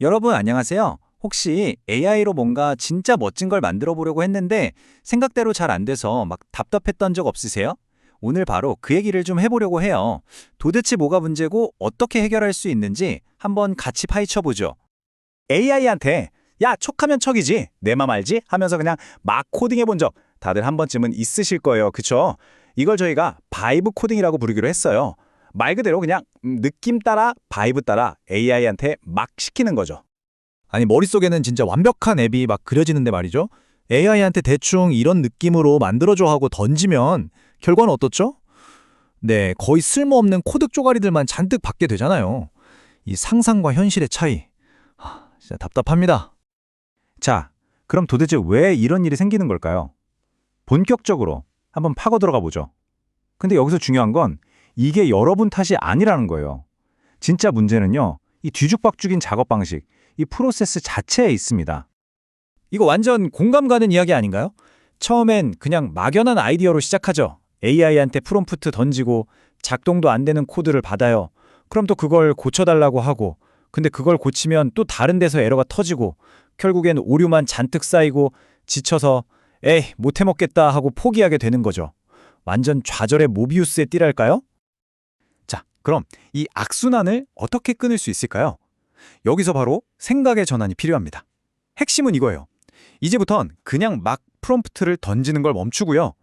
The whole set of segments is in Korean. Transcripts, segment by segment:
여러분 안녕하세요. 혹시 AI로 뭔가 진짜 멋진 걸 만들어 보려고 했는데 생각대로 잘 안 돼서 막 답답했던 적 없으세요? 오늘 바로 그 얘기를 좀 해보려고 해요. 도대체 뭐가 문제고 어떻게 해결할 수 있는지 한번 같이 파헤쳐 보죠. AI한테 야, 척하면 척이지. 내 맘 알지? 하면서 그냥 막 코딩해 본 적 다들 한 번쯤은 있으실 거예요. 그쵸? 이걸 저희가 바이브 코딩이라고 부르기로 했어요. 말 그대로 그냥 느낌 따라 바이브 따라 AI한테 막 시키는 거죠. 아니 머릿속에는 진짜 완벽한 앱이 막 그려지는데 말이죠. AI한테 대충 이런 느낌으로 만들어줘 하고 던지면 결과는 어떻죠? 네, 거의 쓸모없는 코드 쪼가리들만 잔뜩 받게 되잖아요. 이 상상과 현실의 차이. 진짜 답답합니다. 자, 그럼 도대체 왜 이런 일이 생기는 걸까요? 본격적으로 한번 파고 들어가 보죠. 근데 여기서 중요한 건 이게 여러분 탓이 아니라는 거예요. 진짜 문제는요, 이 뒤죽박죽인 작업 방식, 이 프로세스 자체에 있습니다. 이거 완전 공감 가는 이야기 아닌가요? 처음엔 그냥 막연한 아이디어로 시작하죠. AI한테 프롬프트 던지고 작동도 안 되는 코드를 받아요. 그럼 또 그걸 고쳐달라고 하고, 근데 그걸 고치면 또 다른 데서 에러가 터지고, 결국엔 오류만 잔뜩 쌓이고 지쳐서 에이 못해먹겠다 하고 포기하게 되는 거죠. 완전 좌절의 모비우스의 띠랄까요? 자, 그럼 이 악순환을 어떻게 끊을 수 있을까요? 여기서 바로 생각의 전환이 필요합니다. 핵심은 이거예요. 이제부턴 그냥 막 프롬프트를 던지는 걸 멈추고요.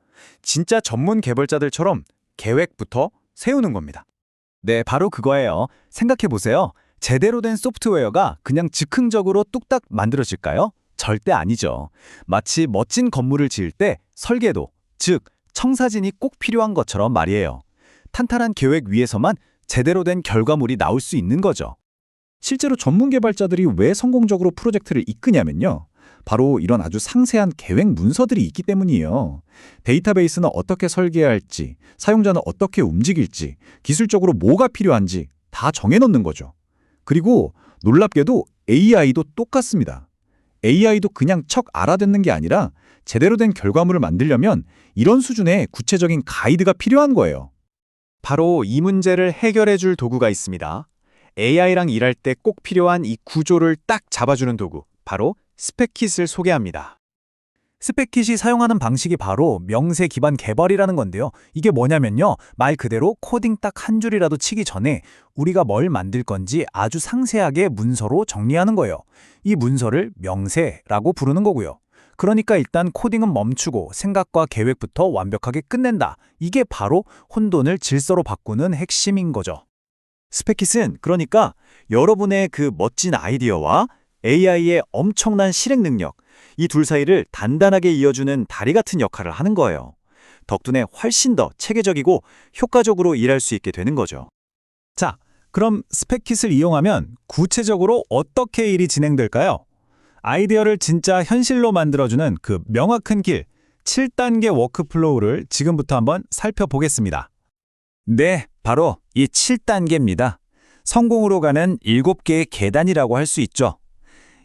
진짜 전문 개발자들처럼 계획부터 세우는 겁니다. 네, 바로 그거예요. 생각해보세요. 제대로 된 소프트웨어가 그냥 즉흥적으로 뚝딱 만들어질까요? 절대 아니죠. 마치 멋진 건물을 지을 때 설계도, 즉 청사진이 꼭 필요한 것처럼 말이에요. 탄탄한 계획 위에서만 제대로 된 결과물이 나올 수 있는 거죠. 실제로 전문 개발자들이 왜 성공적으로 프로젝트를 이끄냐면요. 바로 이런 아주 상세한 계획 문서들이 있기 때문이에요. 데이터베이스는 어떻게 설계해야 할지, 사용자는 어떻게 움직일지, 기술적으로 뭐가 필요한지 다 정해놓는 거죠. 그리고 놀랍게도 AI도 똑같습니다. AI도 그냥 척 알아듣는 게 아니라 제대로 된 결과물을 만들려면 이런 수준의 구체적인 가이드가 필요한 거예요. 바로 이 문제를 해결해 줄 도구가 있습니다. AI랑 일할 때 꼭 필요한 이 구조를 딱 잡아주는 도구, 바로 스펙킷을 소개합니다. 스펙킷이 사용하는 방식이 바로 명세 기반 개발이라는 건데요. 이게 뭐냐면요. 말 그대로 코딩 딱 한 줄이라도 치기 전에 우리가 뭘 만들 건지 아주 상세하게 문서로 정리하는 거예요. 이 문서를 명세라고 부르는 거고요. 그러니까 일단 코딩은 멈추고 생각과 계획부터 완벽하게 끝낸다. 이게 바로 혼돈을 질서로 바꾸는 핵심인 거죠. 스펙킷은 그러니까 여러분의 그 멋진 아이디어와 AI의 엄청난 실행 능력, 이 둘 사이를 단단하게 이어주는 다리 같은 역할을 하는 거예요. 덕분에 훨씬 더 체계적이고 효과적으로 일할 수 있게 되는 거죠. 자, 그럼 스펙킷을 이용하면 구체적으로 어떻게 일이 진행될까요? 아이디어를 진짜 현실로 만들어주는 그 명확한 길, 7단계 워크플로우를 지금부터 한번 살펴보겠습니다. 네, 바로 이 7단계입니다. 성공으로 가는 7개의 계단이라고 할 수 있죠.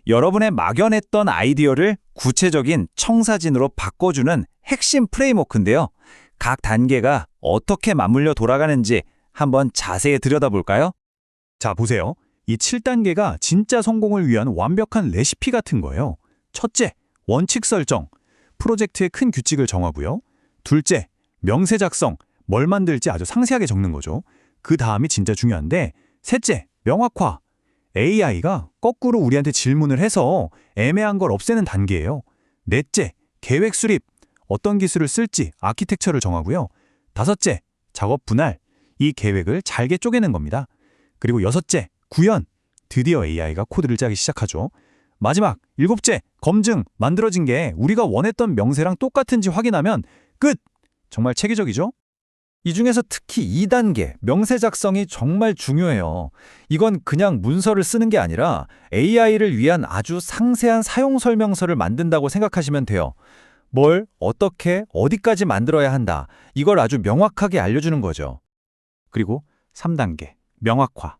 여러분의 막연했던 아이디어를 구체적인 청사진으로 바꿔주는 핵심 프레임워크인데요. 각 단계가 어떻게 맞물려 돌아가는지 한번 자세히 들여다볼까요? 자, 보세요. 이 7단계가 진짜 성공을 위한 완벽한 레시피 같은 거예요. 첫째, 원칙 설정. 프로젝트의 큰 규칙을 정하고요. 둘째, 명세 작성. 뭘 만들지 아주 상세하게 적는 거죠. 그 다음이 진짜 중요한데, 셋째, 명확화. AI가 거꾸로 우리한테 질문을 해서 애매한 걸 없애는 단계예요. 넷째, 계획 수립. 어떤 기술을 쓸지 아키텍처를 정하고요. 다섯째, 작업 분할. 이 계획을 잘게 쪼개는 겁니다. 그리고 여섯째, 구현. 드디어 AI가 코드를 짜기 시작하죠. 마지막, 일곱째, 검증. 만들어진 게 우리가 원했던 명세랑 똑같은지 확인하면 끝! 정말 체계적이죠? 이 중에서 특히 2단계, 명세 작성이 정말 중요해요. 이건 그냥 문서를 쓰는 게 아니라 AI를 위한 아주 상세한 사용 설명서를 만든다고 생각하시면 돼요. 뭘, 어떻게, 어디까지 만들어야 한다. 이걸 아주 명확하게 알려주는 거죠. 그리고 3단계, 명확화.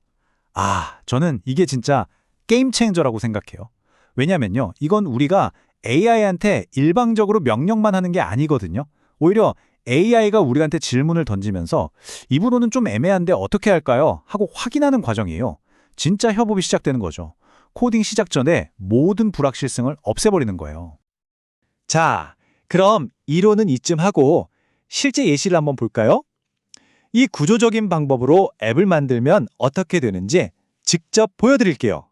저는 이게 진짜 게임 체인저라고 생각해요. 왜냐면요, 이건 우리가 AI한테 일방적으로 명령만 하는 게 아니거든요. 오히려 AI가 우리한테 질문을 던지면서 이 부분은 좀 애매한데 어떻게 할까요? 하고 확인하는 과정이에요. 진짜 협업이 시작되는 거죠. 코딩 시작 전에 모든 불확실성을 없애버리는 거예요. 자, 그럼 이론은 이쯤 하고 실제 예시를 한번 볼까요? 이 구조적인 방법으로 앱을 만들면 어떻게 되는지 직접 보여드릴게요.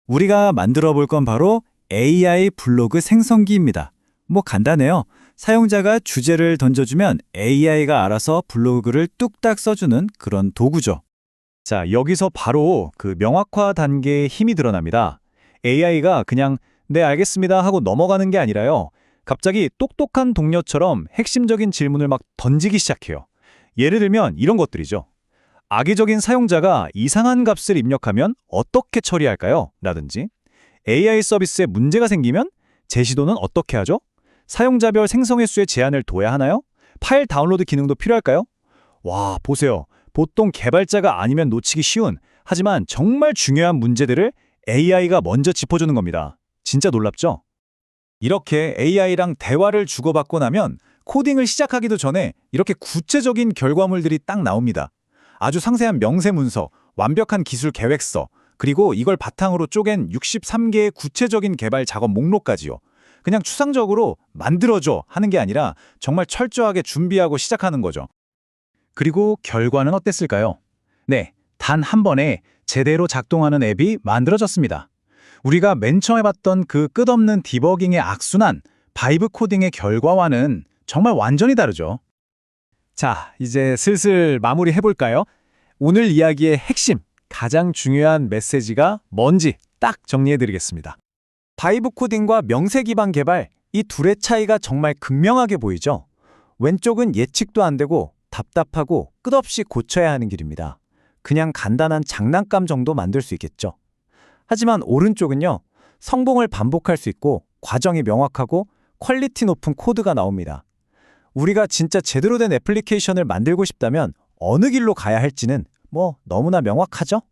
우리가 만들어 볼 건 바로 AI 블로그 생성기입니다. 뭐 간단해요. 사용자가 주제를 던져주면 AI가 알아서 블로그를 뚝딱 써주는 그런 도구죠. 자, 여기서 바로 그 명확화 단계의 힘이 드러납니다. AI가 그냥 네, 알겠습니다 하고 넘어가는 게 아니라요. 갑자기 똑똑한 동료처럼 핵심적인 질문을 막 던지기 시작해요. 예를 들면 이런 것들이죠. 악의적인 사용자가 이상한 값을 입력하면 어떻게 처리할까요? 라든지 AI 서비스에 문제가 생기면 제시도는 어떻게 하죠? 사용자별 생성 횟수에 제한을 둬야 하나요? 파일 다운로드 기능도 필요할까요? 와, 보세요. 보통 개발자가 아니면 놓치기 쉬운 하지만 정말 중요한 문제들을 AI가 먼저 짚어주는 겁니다. 진짜 놀랍죠? 이렇게 AI랑 대화를 주고받고 나면 코딩을 시작하기도 전에 이렇게 구체적인 결과물들이 딱 나옵니다. 아주 상세한 명세 문서, 완벽한 기술 계획서, 그리고 이걸 바탕으로 쪼갠 63개의 구체적인 개발 작업 목록까지요. 그냥 추상적으로 만들어줘 하는 게 아니라 정말 철저하게 준비하고 시작하는 거죠. 그리고 결과는 어땠을까요? 네, 단 한 번에 제대로 작동하는 앱이 만들어졌습니다. 우리가 맨 처음에 봤던 그 끝없는 디버깅의 악순환, 바이브 코딩의 결과와는 정말 완전히 다르죠. 자, 이제 슬슬 마무리 해볼까요? 오늘 이야기의 핵심, 가장 중요한 메시지가 뭔지 딱 정리해드리겠습니다. 바이브 코딩과 명세 기반 개발, 이 둘의 차이가 정말 극명하게 보이죠? 왼쪽은 예측도 안 되고 답답하고 끝없이 고쳐야 하는 길입니다. 그냥 간단한 장난감 정도 만들 수 있겠죠. 하지만 오른쪽은요, 성공을 반복할 수 있고 과정이 명확하고 퀄리티 높은 코드가 나옵니다. 우리가 진짜 제대로 된 애플리케이션을 만들고 싶다면 어느 길로 가야 할지는 뭐 너무나 명확하죠?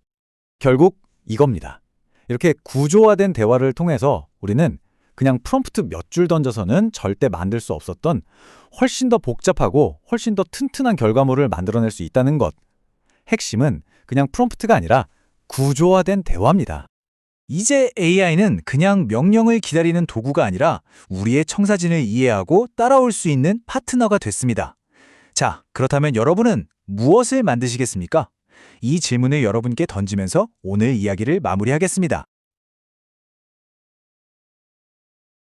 결국 이겁니다. 이렇게 구조화된 대화를 통해서 우리는 그냥 프롬프트 몇 줄 던져서는 절대 만들 수 없었던 훨씬 더 복잡하고 훨씬 더 튼튼한 결과물을 만들어낼 수 있다는 것. 핵심은 그냥 프롬프트가 아니라 구조화된 대화입니다. 이제 AI는 그냥 명령을 기다리는 도구가 아니라 우리의 청사진을 이해하고 따라올 수 있는 파트너가 됐습니다. 자, 그렇다면 여러분은 무엇을 만드시겠습니까? 이 질문을 여러분께 던지면서 오늘 이야기를 마무리하겠습니다.